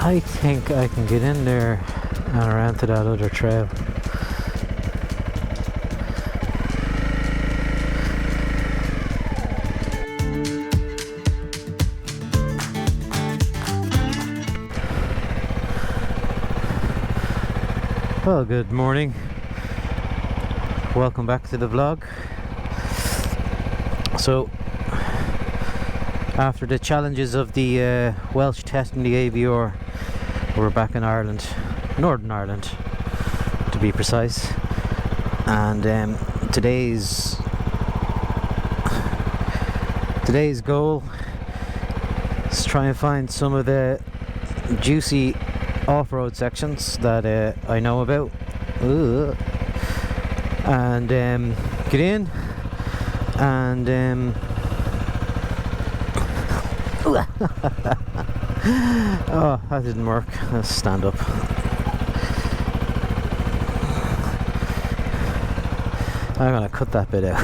I think I can get in there and around to that other trail. Well, good morning. Welcome back to the vlog. So, after the challenges of the Welsh test in the AVR, we're back in Ireland, Northern Ireland to be precise. And today's goal is to try and find some of the juicy off-road sections that I know about. And get in and oh, that didn't work. Let's stand up. I'm gonna cut that bit out.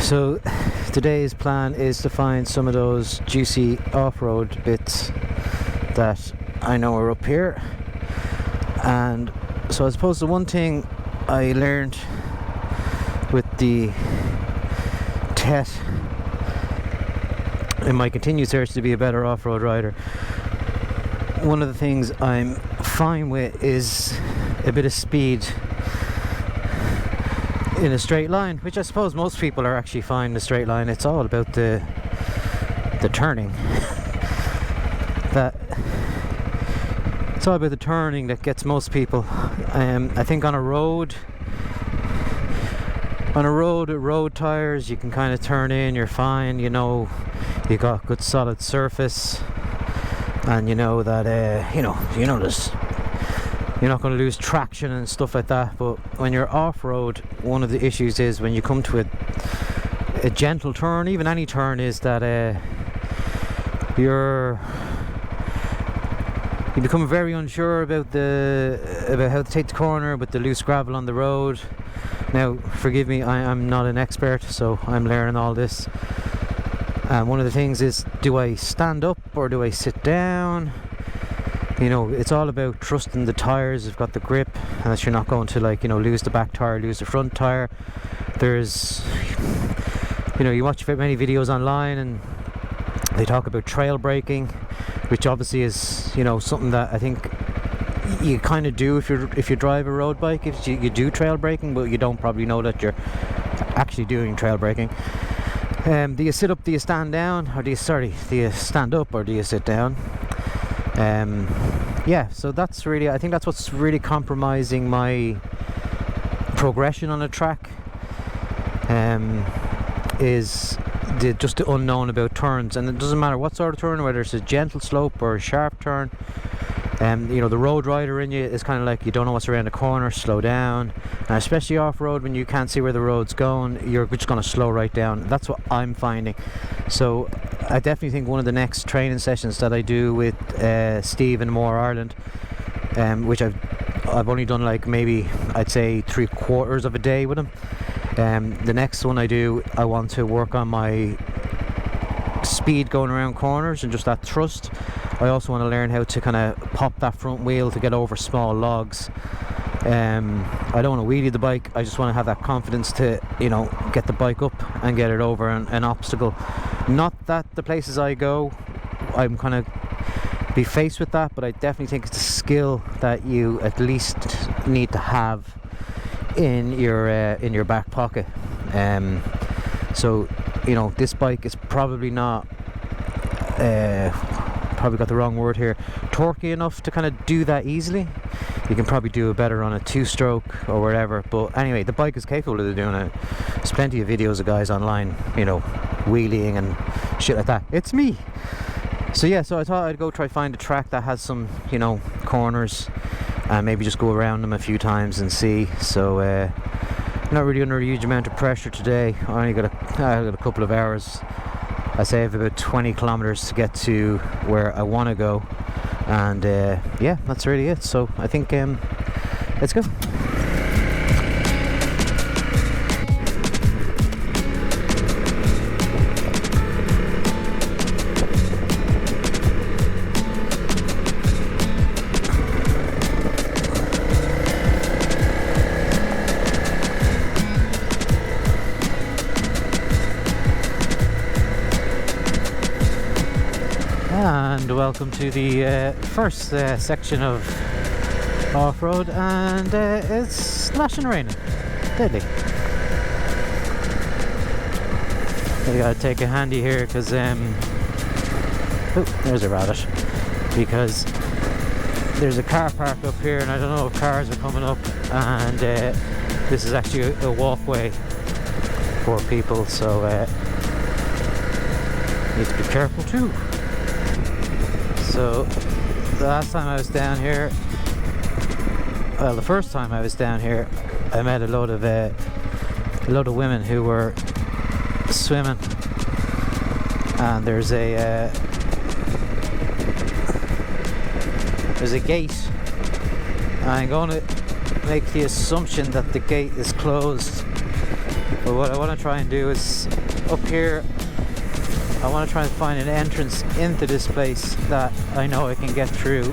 So today's plan is to find some of those juicy off-road bits that I know are up here. And so I suppose the one thing I learned with the TET in my continued search to be a better off-road rider, one of the things I'm fine with is a bit of speed in a straight line, which I suppose most people are actually fine in a straight line. It's all about the turning. It's all about the turning that gets most people. I think on a road with road tires, you can kind of turn in, you're fine, you know, you got good solid surface, and you know that this, you're not going to lose traction and stuff like that. But when you're off-road, one of the issues is when you come to a gentle turn, even any turn, is that you become very unsure about how to take the corner with the loose gravel on the road. Now, forgive me, I'm not an expert, so I'm learning all this. And one of the things is, do I stand up or do I sit down? You know, it's all about trusting the tires have got the grip, and that you're not going to, like, you know, lose the back tire, lose the front tire. There's, you know, you watch many videos online and they talk about trail braking, which obviously is, you know, something that I think you kind of do if you drive a road bike. If you do trail braking, but you don't probably know that you're actually doing trail braking. Do you sit up, do you stand down, or do you stand up or do you sit down? Yeah, so that's really, I think that's what's really compromising my progression on a track, is just the unknown about turns. And it doesn't matter what sort of turn, whether it's a gentle slope or a sharp turn. You know, the road rider in you is kind of like, you don't know what's around the corner, slow down. And especially off-road, when you can't see where the road's going, you're just going to slow right down. That's what I'm finding. So I definitely think one of the next training sessions that I do with Steve in More Ireland, which I've only done like maybe I'd say 3/4 of a day with him. The next one I do, I want to work on my speed going around corners and just that thrust. I also want to learn how to kind of pop that front wheel to get over small logs. I don't want to wheelie the bike, I just want to have that confidence to, you know, get the bike up and get it over an obstacle. Not that the places I go I'm kind of be faced with that, but I definitely think it's a skill that you at least need to have in your back pocket. So, you know, this bike is probably not probably got the wrong word here, torquey enough to kind of do that easily. You can probably do it better on a 2-stroke or whatever, but anyway, the bike is capable of doing it. There's plenty of videos of guys online, you know, wheeling and shit like that. It's me. So yeah, so I thought I'd go try find a track that has some, you know, corners, and maybe just go around them a few times and see. So not really under a huge amount of pressure today. I only got a couple of hours. I say I have about 20 kilometers to get to where I want to go, and yeah, that's really it. So I think let's go. And welcome to the first section of off-road, and it's slashing raining. Deadly. I gotta take a handy here because oh, there's a rabbit, because there's a car park up here and I don't know if cars are coming up, and this is actually a walkway for people, so need to be careful too. So the last time I was down here, well, the first time I was down here, I met a load of women who were swimming, and there's a gate. I'm going to make the assumption that the gate is closed, but what I want to try and do is up here, I want to try and find an entrance into this place that I know I can get through.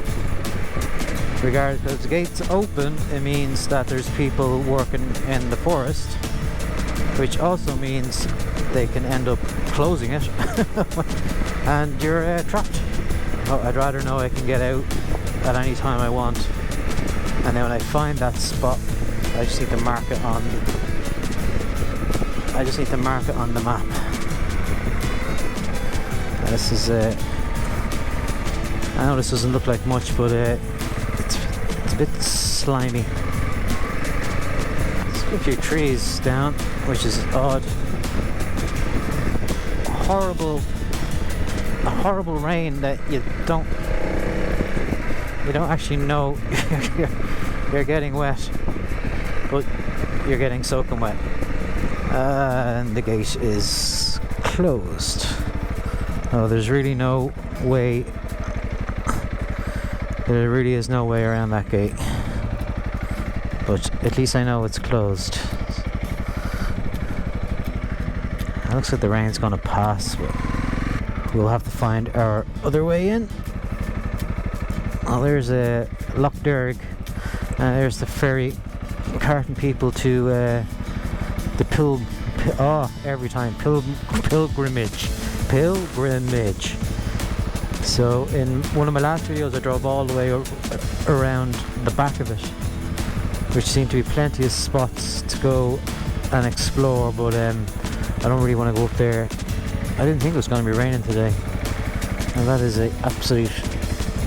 Regardless, because the gate's open, it means that there's people working in the forest, which also means they can end up closing it and you're trapped. Oh, I'd rather know I can get out at any time I want, and then when I find that spot, I just need to mark it on the map. This is I know this doesn't look like much, but it's a bit slimy. There's a few trees down, which is odd. A horrible rain that you don't actually know you're getting wet, but you're getting soaking wet. And the gate is closed. Oh, there's really no way. There really is no way around that gate. But at least I know it's closed. It looks like the rain's gonna pass, but we'll have to find our other way in. Oh, there's a Loch Derg, and there's the ferry carting people to the pilgrimage. So in one of my last videos I drove all the way around the back of it, which seemed to be plenty of spots to go and explore, but I don't really want to go up there. I didn't think it was going to be raining today, and that is an absolute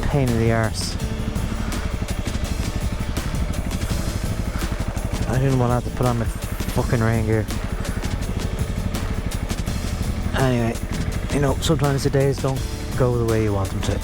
pain in the arse. I didn't want to have to put on my fucking rain gear. Anyway, you know, sometimes the days don't go the way you want them to.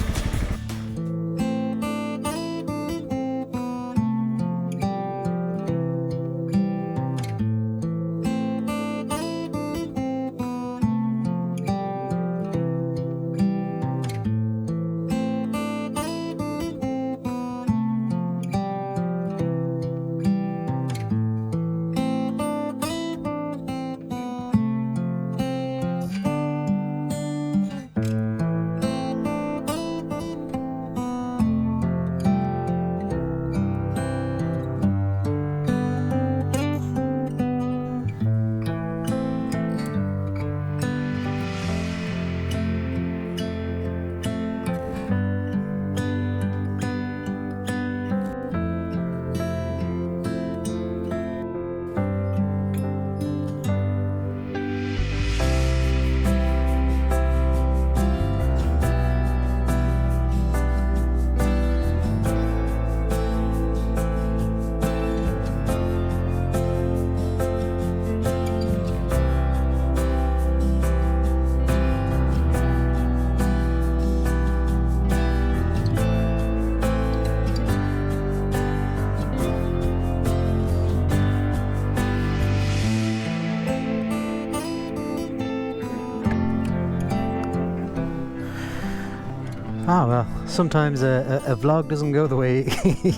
Ah, well, sometimes a vlog doesn't go the way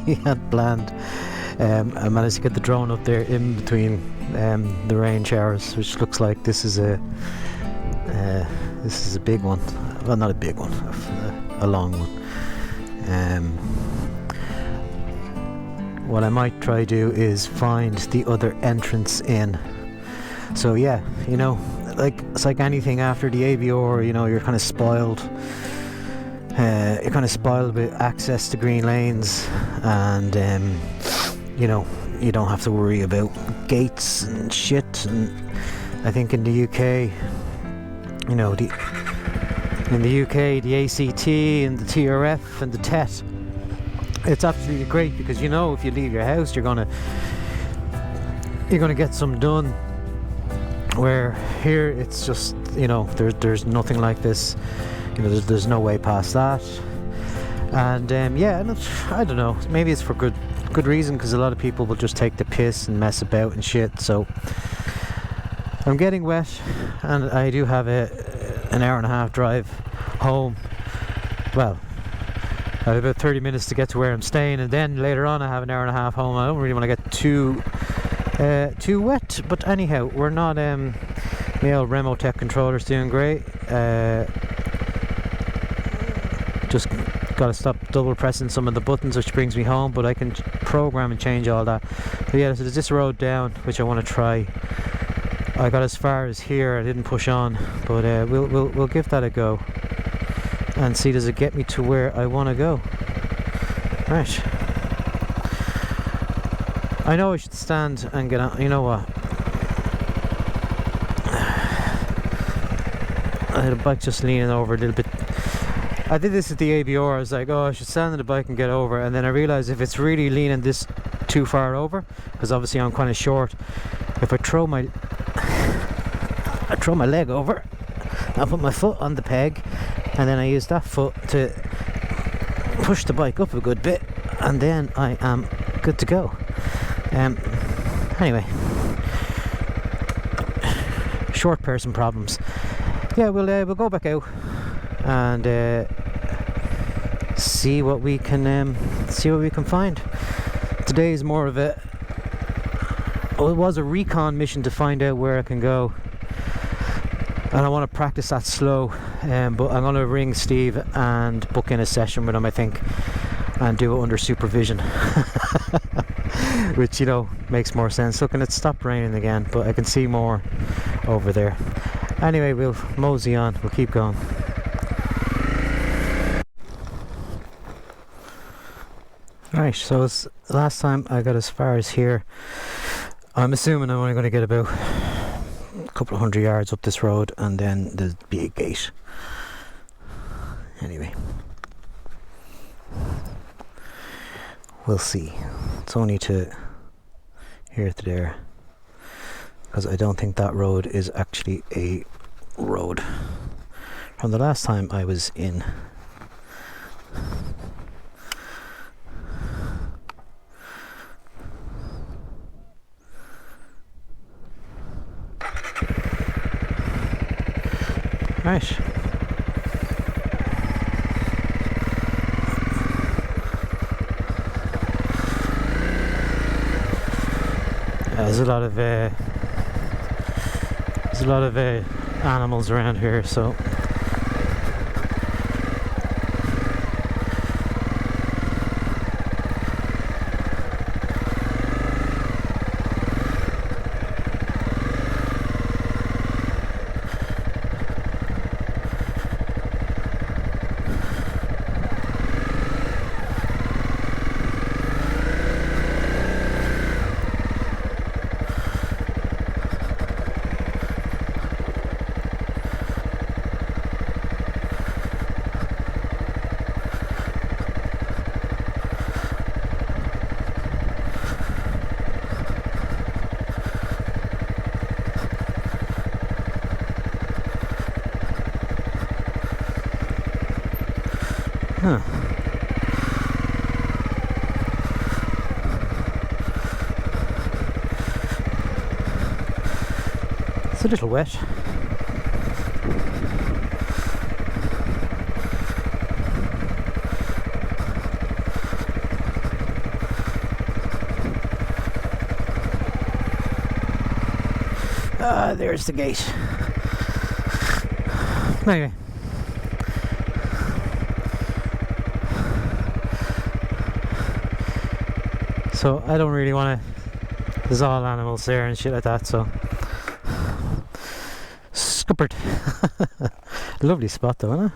you had planned. I managed to get the drone up there in between the rain showers, which looks like this is a big one. Well, not a big one, a long one. What I might try to do is find the other entrance in. So yeah, you know, like it's like anything after the ABR, you know, you're kind of spoiled you're kind of spoiled with access to green lanes, and you know, you don't have to worry about gates and shit. And I think in the UK, you know, the ACT and the TRF and the TET, it's absolutely great, because you know, if you leave your house, you're gonna get some done. Where here, it's just, you know, there's nothing like this. You know, there's no way past that. And yeah, and I don't know, maybe it's for good reason, because a lot of people will just take the piss and mess about and shit. So I'm getting wet, and I do have an hour and a half drive home. Well, I have about 30 minutes to get to where I'm staying, and then later on I have an hour and a half home. I don't really want to get too wet, but anyhow, we're not. The old Remotech controller's doing great. Just gotta stop double pressing some of the buttons, which brings me home, but I can program and change all that. But yeah, so there's this road down which I want to try. I got as far as here, I didn't push on, but we'll give that a go and see, does it get me to where I want to go. Right, I know I should stand and get on. You know what, I had a bike just leaning over a little bit. I did this at the ABR. I was like, oh, I should stand on the bike and get over, and then I realised if it's really leaning this too far over, because obviously I'm kind of short, if I throw my leg over, I put my foot on the peg, and then I use that foot to push the bike up a good bit, and then I am good to go. Anyway, short person problems. Yeah, we'll go back out and see what we can find. Today is more of a, well, it was a recon mission to find out where I can go, and I want to practice that slow. But I'm going to ring Steve and book in a session with him, I think, and do it under supervision. Which, you know, makes more sense. Look, and it stopped raining again, but I can see more over there. Anyway, we'll mosey on, we'll keep going. Right, so it's last time I got as far as here. I'm assuming I'm only going to get about a couple of 100 yards up this road, and then there'll be a gate. Anyway, we'll see. It's only to here to there, because I don't think that road is actually a road from the last time I was in. Right. There's a lot of animals around here, so it's a little wet. There's the gate. Anyway. So I don't really want to, there's all animals there and shit like that, so scuppered. Lovely spot though, isn't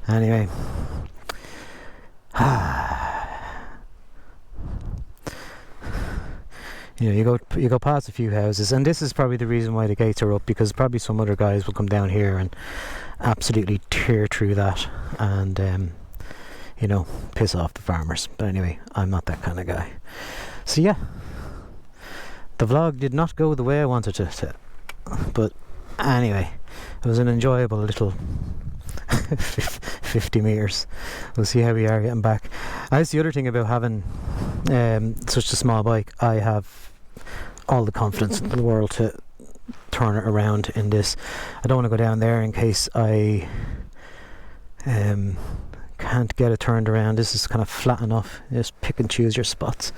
Anyway. You know, you go past a few houses, and this is probably the reason why the gates are up, because probably some other guys will come down here and absolutely tear through that and you know, piss off the farmers. But anyway, I'm not that kind of guy. So yeah, the vlog did not go the way I wanted it to, but anyway, it was an enjoyable little 50 meters. We'll see how we are getting back. That's the other thing about having such a small bike. I have all the confidence in the world to turn it around in this. I don't want to go down there in case I can't get it turned around. This is kind of flat enough. Just pick and choose your spots.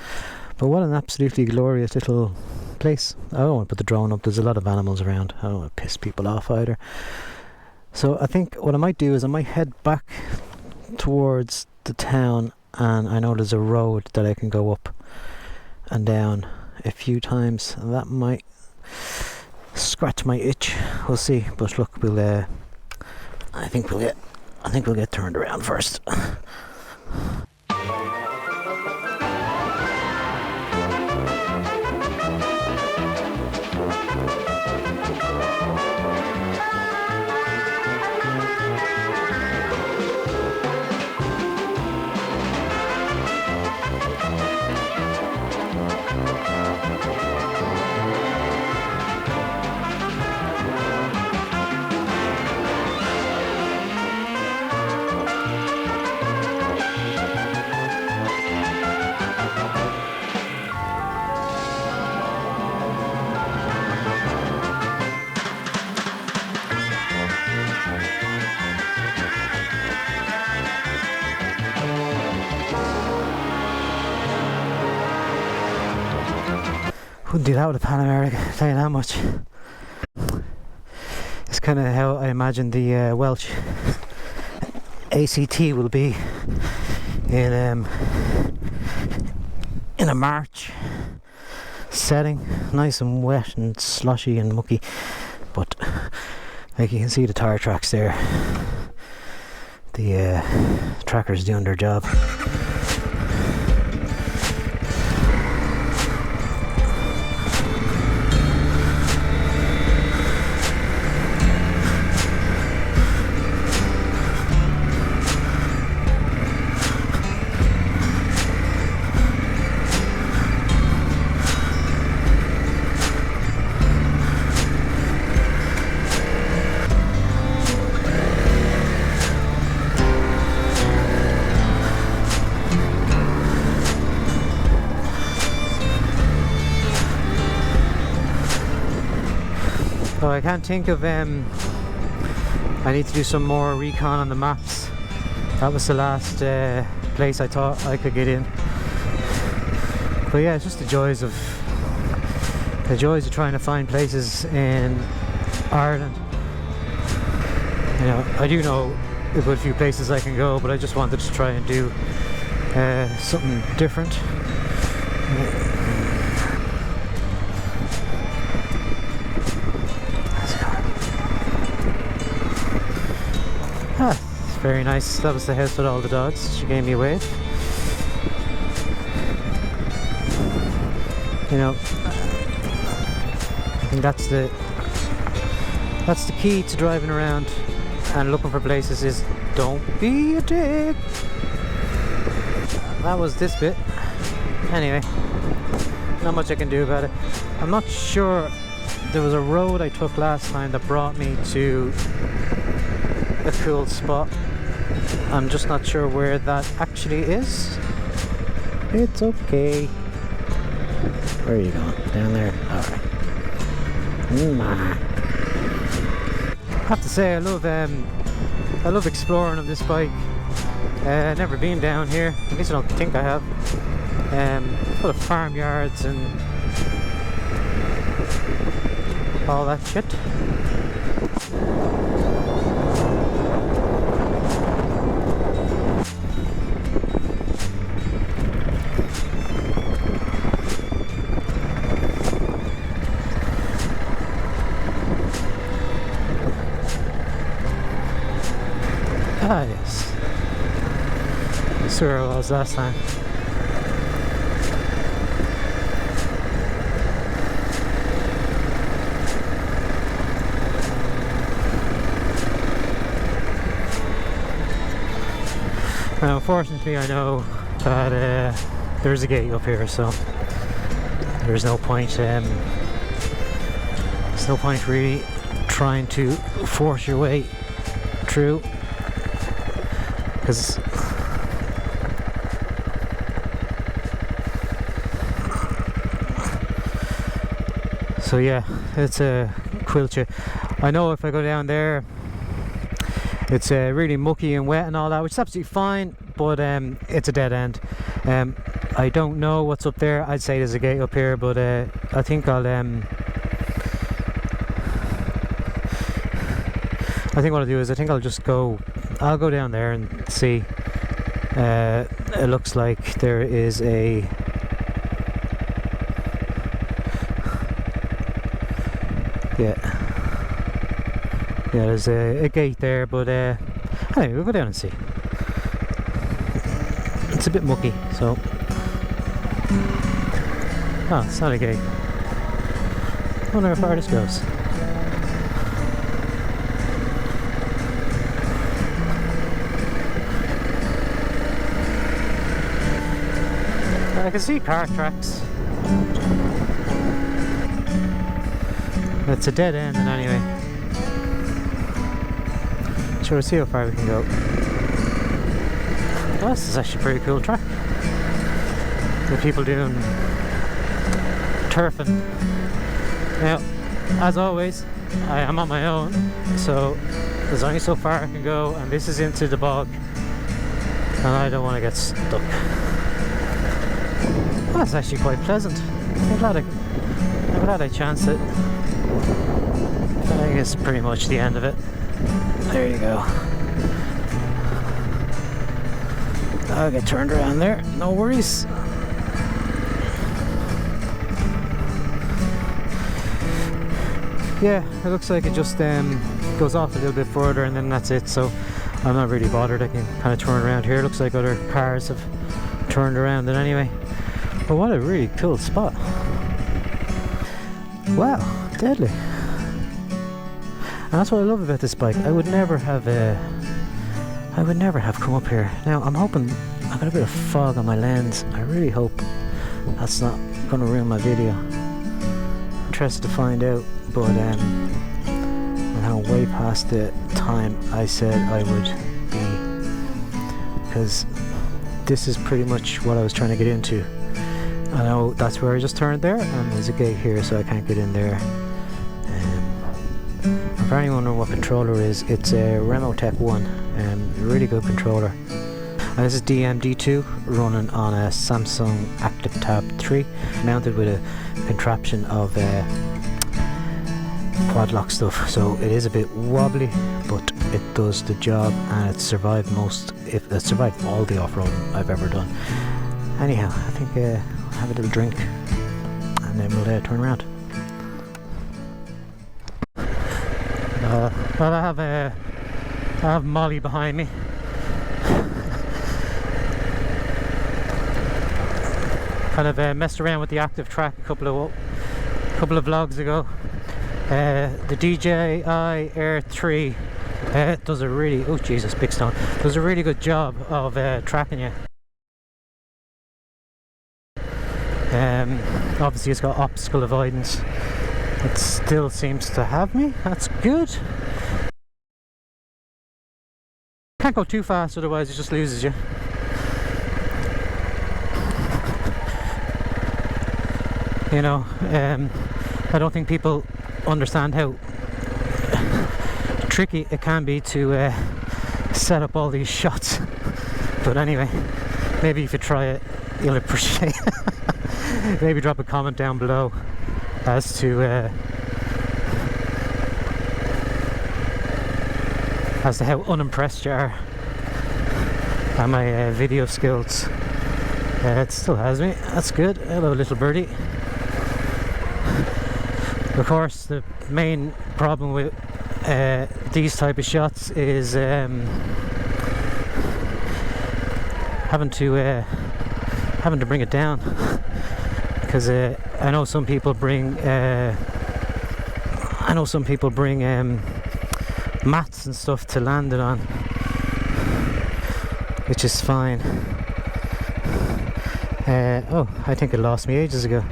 But what an absolutely glorious little place. I don't want to put the drone up. There's a lot of animals around. I don't want to piss people off either. So I think what I might do is I might head back towards the town, and I know there's a road that I can go up and down a few times. That might scratch my itch. We'll see. But look, I think we'll get turned around first. Wouldn't do that with a Pan America, I'll tell you that much. It's kind of how I imagine the Welsh ACT will be in a March setting, nice and wet and slushy and mucky. But like you can see the tyre tracks there. The trackers doing their job. So I can't think of, I need to do some more recon on the maps. That was the last place I thought I could get in. But yeah, it's just the joys of trying to find places in Ireland. You know, I do know a good few places I can go, but I just wanted to try and do something different. Ah, it's very nice. That was the house with all the dogs. She gave me a wave. You know, I think that's the key to driving around and looking for places, is don't be a dick. That was this bit. Anyway, not much I can do about it. I'm not sure. There was a road I took last time that brought me to a cool spot. I'm just not sure where that actually is. It's okay. Where are you going? Down there? Alright. I have to say, I love exploring on this bike. Never been down here. At least I don't think I have. Full of farmyards and all that shit. Ah, yes. I swear it was last time. Now, unfortunately, I know that there's a gate up here, so there's no point. There's no point really trying to force your way through, because so yeah, it's a quilcher. I know if I go down there, it's really mucky and wet and all that, which is absolutely fine, but it's a dead end. I don't know what's up there. I'd say there's a gate up here, but I think I'll I think what I'll do is I'll go down there and see. It looks like there is a there's a gate there, but anyway, we'll go down and see. It's a bit mucky, so oh, it's not a gate. I wonder how far this goes. I can see car tracks. It's a dead end, and anyway, so we'll see how far we can go. Well, this is actually a pretty cool track. The people doing turfing. Now, as always, I am on my own, so there's only so far I can go, and this is into the bog, and I don't want to get stuck. Well, that's actually quite pleasant. I'm glad I chanced it. I think it's pretty much the end of it. There you go. I'll get turned around there, no worries. Yeah, it looks like it just goes off a little bit further and then that's it, so I'm not really bothered. I can kind of turn around here. Looks like other cars have turned around it anyway. But what a really cool spot. Wow, deadly. And that's what I love about this bike. I would never have come up here. Now I'm hoping, I've got a bit of fog on my lens. I really hope that's not going to ruin my video. Interested to find out, but I'm now way past the time I said I would be, because this is pretty much what I was trying to get into. I know that's where I just turned there, and there's a gate here, so I can't get in there. For anyone wondering what controller is, it's a Remotech 1, a really good controller. And this is DMD2 running on a Samsung ActiveTab 3, mounted with a contraption of quad lock stuff, so it is a bit wobbly, but it does the job, and it survived all the off-roading I've ever done. Anyhow, I think I'll have a little drink and then we'll turn around. Well, I have Molly behind me. Kind of messed around with the active track a couple of vlogs ago. The DJI Air 3 does a really, oh Jesus, big stone, does a really good job of tracking you. Obviously it's got obstacle avoidance. It still seems to have me, that's good. Can't go too fast, otherwise it just loses you. You know, I don't think people understand how tricky it can be to set up all these shots. But anyway, maybe if you try it, you'll appreciate it. Maybe drop a comment down below as to how unimpressed you are by my video skills. It still has me, that's good. Hello little birdie. Of course, the main problem with these type of shots is having to bring it down, because I know some people bring mats and stuff to land it on, which is fine. Oh, I think it lost me ages ago.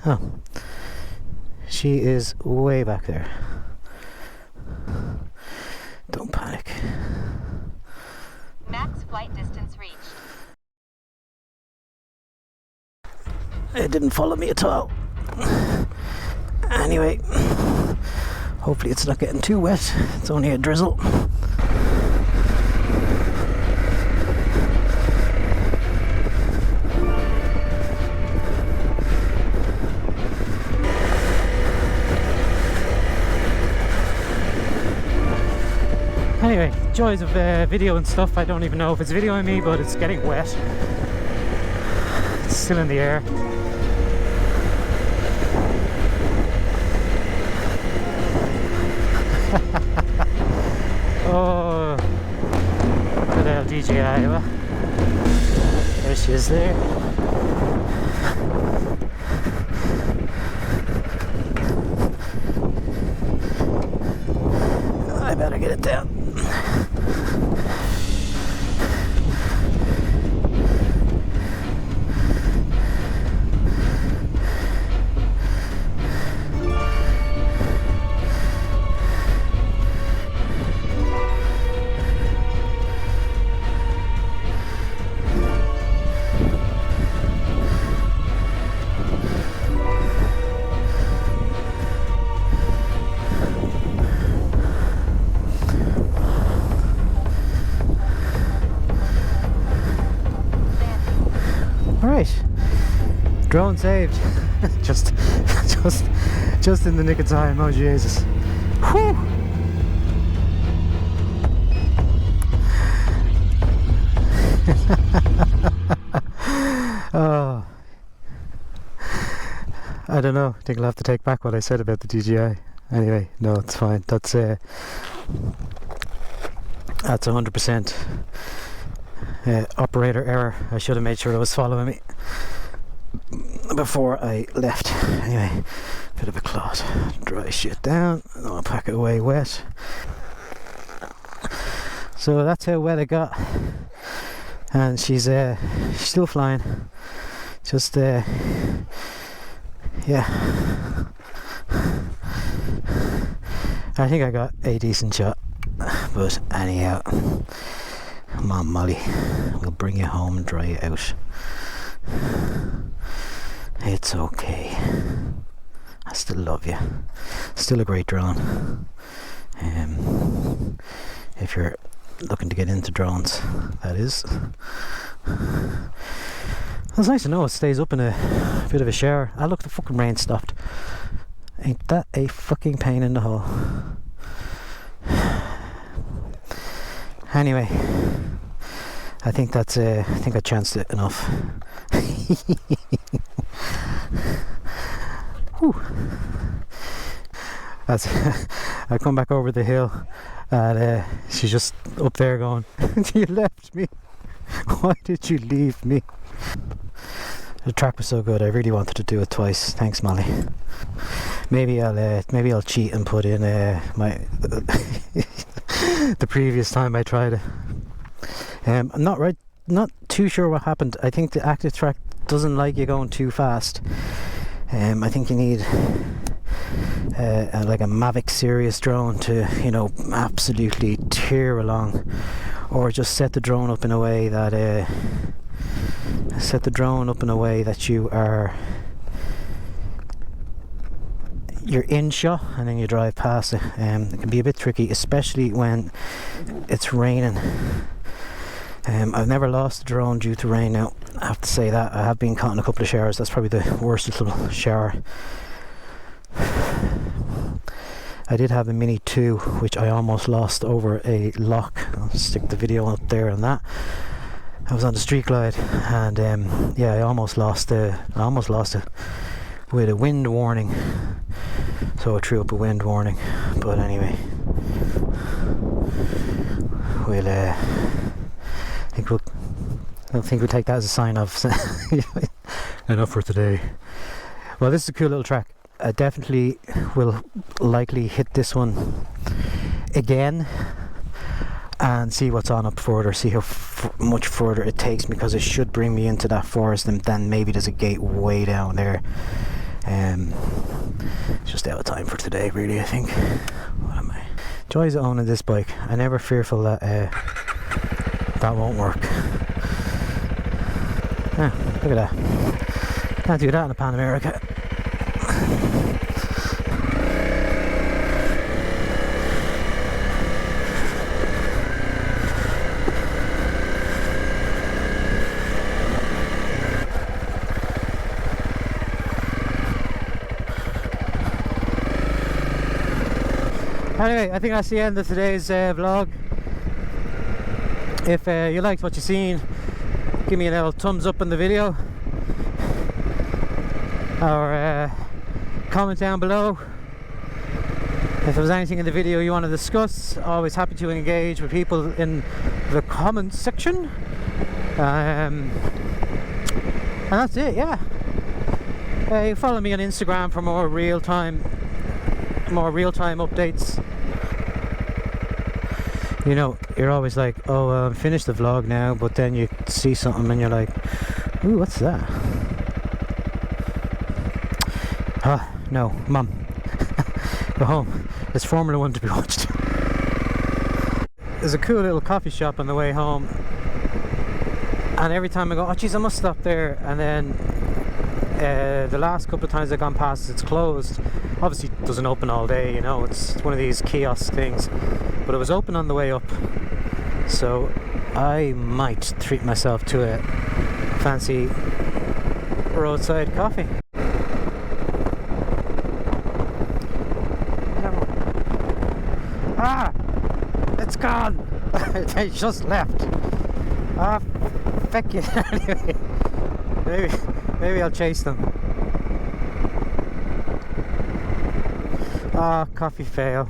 Oh, she is way back there. Don't panic. Max flight distance reached. It didn't follow me at all. Anyway, hopefully it's not getting too wet. It's only a drizzle. Anyway, joys of video and stuff. I don't even know if it's videoing me, but it's getting wet. It's still in the air. Oh, good old DJI. Well, there she is there. I better get it down. Right, drone saved. just in the nick of time. Oh Jesus! Whew. Oh, I don't know. I think I'll have to take back what I said about the DJI. Anyway, no, it's fine. That's 100%. Operator error. I should have made sure it was following me before I left. Anyway, bit of a clot. Dry shit down. I'll pack it away wet. So that's how wet I got, and she's still flying. Just yeah. I think I got a decent shot, but anyhow. Come on, Molly, we'll bring you home and dry you out. It's okay. I still love you. Still a great drone. If you're looking to get into drones, that is. It's nice to know it stays up in a bit of a shower. Ah, look, the fucking rain stopped. Ain't that a fucking pain in the hole? Anyway, I think I chanced it enough. Whew. I come back over the hill, and she's just up there going, "You left me. Why did you leave me?" The track was so good. I really wanted to do it twice. Thanks, Molly. Maybe I'll cheat and put in my the previous time I tried it. I'm not too sure what happened. I think the active track doesn't like you going too fast. I think you need like a Mavic Sirius drone to, absolutely tear along, or just set the drone up in a way that you're in shot and then you drive past it. It can be a bit tricky, especially when it's raining. I've never lost a drone due to rain. Now, I have to say that I have been caught in a couple of showers. That's probably the worst little shower. I did have a Mini 2 which I almost lost over a lock. I'll stick the video up there on that. I was on the street glide, and yeah, I almost lost it with a wind warning. So I threw up a wind warning. But anyway, I don't think we'll take that as a sign of enough for today. Well, this is a cool little track. I definitely will likely hit this one again and see what's on up further, see how much further it takes me, because it should bring me into that forest, and then maybe there's a gate way down there. It's just out of time for today, really, I think. What am I? Joys of owning this bike. I'm never fearful that that won't work. Ah, look at that. Can't do that in a Pan America. Anyway, I think that's the end of today's vlog. If you liked what you've seen, give me a little thumbs up in the video, or comment down below. If there was anything in the video you want to discuss, always happy to engage with people in the comments section. And that's it, yeah. You follow me on Instagram for more real-time updates. You know, you're always like, oh, finish the vlog now, but then you see something and you're like, ooh, what's that? Ah, no, Mum. Go home. There's Formula 1 to be watched. There's a cool little coffee shop on the way home, and every time I go, oh geez, I must stop there, and then the last couple of times I've gone past, it's closed. Obviously it doesn't open all day, you know, it's one of these kiosk things, but it was open on the way up, so I might treat myself to a fancy roadside coffee. Ah, it's gone. They just left. Ah, feck you. Anyway, maybe I'll chase them. Ah, coffee fail.